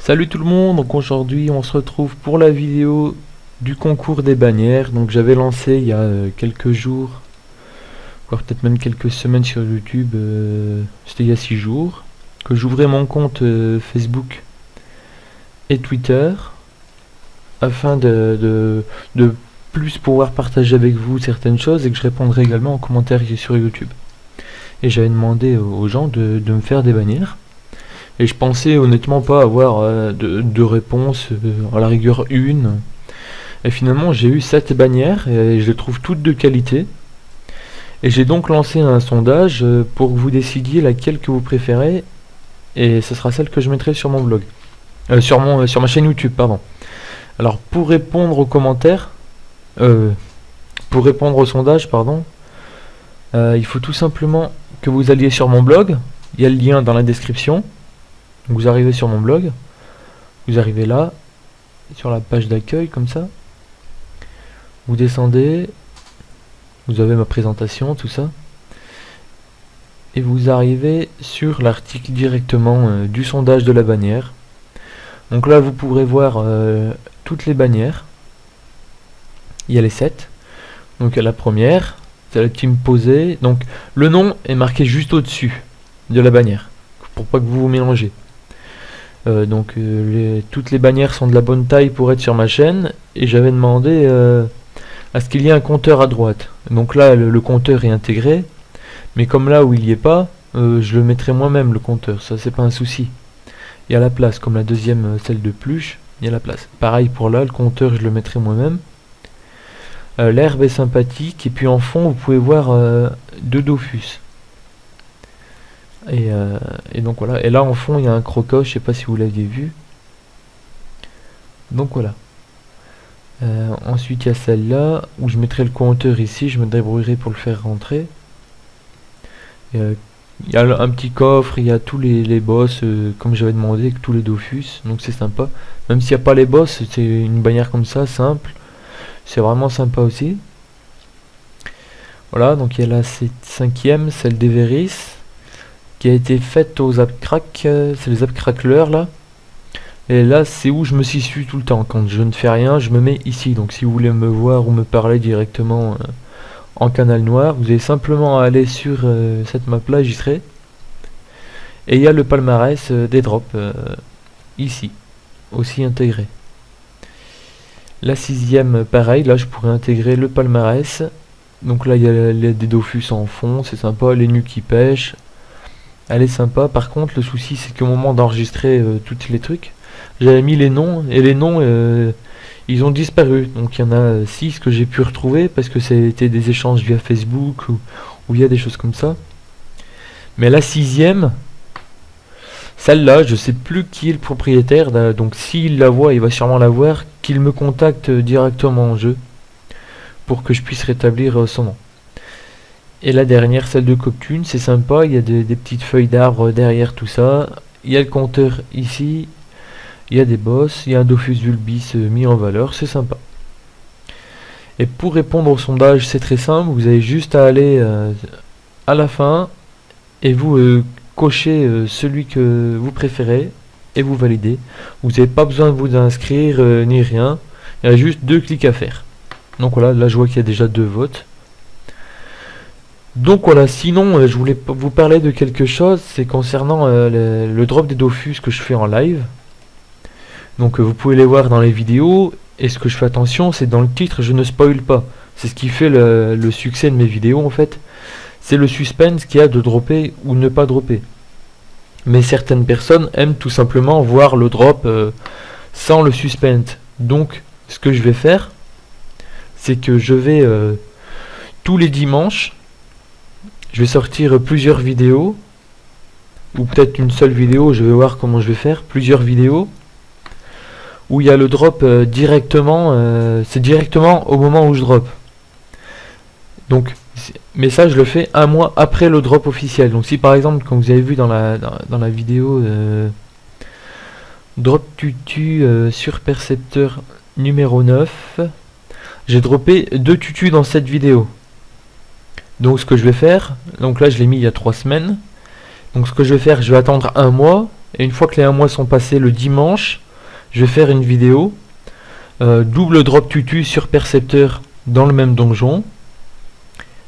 Salut tout le monde, donc aujourd'hui on se retrouve pour la vidéo du concours des bannières. Donc j'avais lancé il y a quelques jours, voire peut-être même quelques semaines sur YouTube, c'était il y a 6 jours, que j'ouvrais mon compte Facebook et Twitter afin de plus pouvoir partager avec vous certaines choses et que je répondrai également en commentaire sur YouTube. Et j'avais demandé aux gens de me faire des bannières. Et je pensais honnêtement pas avoir de réponse, à la rigueur une. Et finalement j'ai eu 7 bannières et je les trouve toutes de qualité. Et j'ai donc lancé un sondage pour que vous décidiez laquelle que vous préférez. Et ce sera celle que je mettrai sur mon blog. Sur ma chaîne YouTube, pardon. Alors pour répondre aux commentaires, pour répondre au sondage, pardon, il faut tout simplement que vous alliez sur mon blog. Il y a le lien dans la description. Vous arrivez sur mon blog, vous arrivez là, sur la page d'accueil comme ça, vous descendez, vous avez ma présentation, tout ça, et vous arrivez sur l'article directement du sondage de la bannière. Donc là vous pourrez voir toutes les bannières, il y a les 7, donc il y a la première, c'est la team posée, donc le nom est marqué juste au-dessus de la bannière, pour pas que vous vous mélangez. Toutes les bannières sont de la bonne taille pour être sur ma chaîne et j'avais demandé à ce qu'il y ait un compteur à droite. Donc là le compteur est intégré, mais comme là où il n'y est pas, je le mettrai moi-même le compteur, ça c'est pas un souci. Il y a la place, comme la deuxième, celle de Pluche, il y a la place. Pareil pour là, le compteur je le mettrai moi-même. L'herbe est sympathique et puis en fond vous pouvez voir 2 Dofus. Et donc voilà, et là en fond il y a un crocoche, je sais pas si vous l'aviez vu. Donc voilà. Ensuite il y a celle-là, où je mettrai le compteur ici, je me débrouillerai pour le faire rentrer. Il y a un petit coffre, il y a tous les boss, comme j'avais demandé, avec tous les Dofus, donc c'est sympa. Même s'il n'y a pas les boss, c'est une bannière comme ça, simple. C'est vraiment sympa aussi. Voilà, donc il y a la 5ème, celle d'Everis, qui a été faite aux Zapcrack, c'est les Zapcracklers là. Et là c'est où je me situe tout le temps. Quand je ne fais rien, je me mets ici. Donc si vous voulez me voir ou me parler directement en canal noir, vous avez simplement à aller sur cette map là, j'y serai. Et il y a le palmarès des drops ici, aussi intégré. La 6ème pareil, là je pourrais intégrer le palmarès. Donc là il y a des Dofus en fond, c'est sympa, les nus qui pêchent. Elle est sympa, par contre le souci c'est qu'au moment d'enregistrer tous les trucs, j'avais mis les noms, et les noms ils ont disparu. Donc il y en a 6 que j'ai pu retrouver parce que c'était des échanges via Facebook ou il y a des choses comme ça. Mais la 6ème, celle-là, je sais plus qui est le propriétaire, donc s'il la voit, il va sûrement la voir, qu'il me contacte directement en jeu pour que je puisse rétablir son nom. Et la dernière, celle de Coctune, c'est sympa, il y a des petites feuilles d'arbres derrière tout ça. Il y a le compteur ici, il y a des boss, il y a un Dofus Vulbis mis en valeur, c'est sympa. Et pour répondre au sondage, c'est très simple, vous avez juste à aller à la fin et vous cochez celui que vous préférez et vous validez. Vous n'avez pas besoin de vous inscrire ni rien, il y a juste 2 clics à faire. Donc voilà, là je vois qu'il y a déjà 2 votes. Donc voilà, sinon je voulais vous parler de quelque chose, c'est concernant le drop des Dofus que je fais en live. Donc vous pouvez les voir dans les vidéos, et ce que je fais attention, c'est dans le titre, je ne spoil pas. C'est ce qui fait le succès de mes vidéos en fait. C'est le suspense qu'il y a de dropper ou ne pas dropper. Mais certaines personnes aiment tout simplement voir le drop sans le suspense. Donc ce que je vais faire, c'est que je vais tous les dimanches, je vais sortir plusieurs vidéos, ou peut-être une seule vidéo, je vais voir comment je vais faire, plusieurs vidéos, où il y a le drop directement, c'est directement au moment où je drop. Donc, mais ça je le fais un mois après le drop officiel. Donc si par exemple, comme vous avez vu dans la vidéo Drop tutu sur percepteur numéro 9, j'ai droppé 2 tutus dans cette vidéo. Donc ce que je vais faire, donc là je l'ai mis il y a 3 semaines, donc ce que je vais faire, je vais attendre un mois, Et une fois que les 1 mois sont passés, le dimanche, je vais faire une vidéo. Double drop tutu sur percepteur dans le même donjon.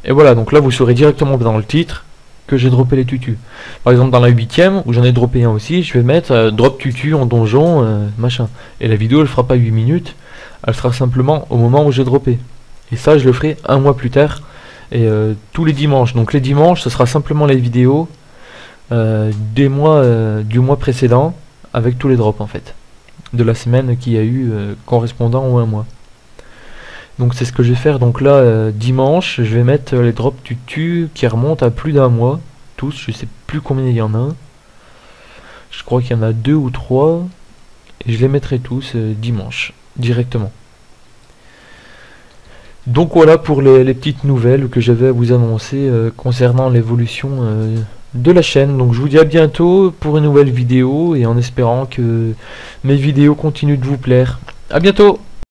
Et voilà, donc là vous saurez directement dans le titre que j'ai droppé les tutus. Par exemple dans la 8ème, où j'en ai droppé un aussi, je vais mettre drop tutu en donjon, machin. Et la vidéo elle fera pas 8 minutes, elle sera simplement au moment où j'ai droppé. Et ça je le ferai 1 mois plus tard, et tous les dimanches. Donc les dimanches ce sera simplement les vidéos du mois précédent, avec tous les drops en fait, de la semaine qui a eu correspondant au 1 mois. Donc c'est ce que je vais faire. Donc là dimanche je vais mettre les drops tutu qui remontent à plus d'1 mois, tous, je sais plus combien il y en a, je crois qu'il y en a 2 ou 3, et je les mettrai tous dimanche directement. Donc voilà pour les petites nouvelles que j'avais à vous annoncer concernant l'évolution de la chaîne. Donc je vous dis à bientôt pour une nouvelle vidéo, et en espérant que mes vidéos continuent de vous plaire. À bientôt.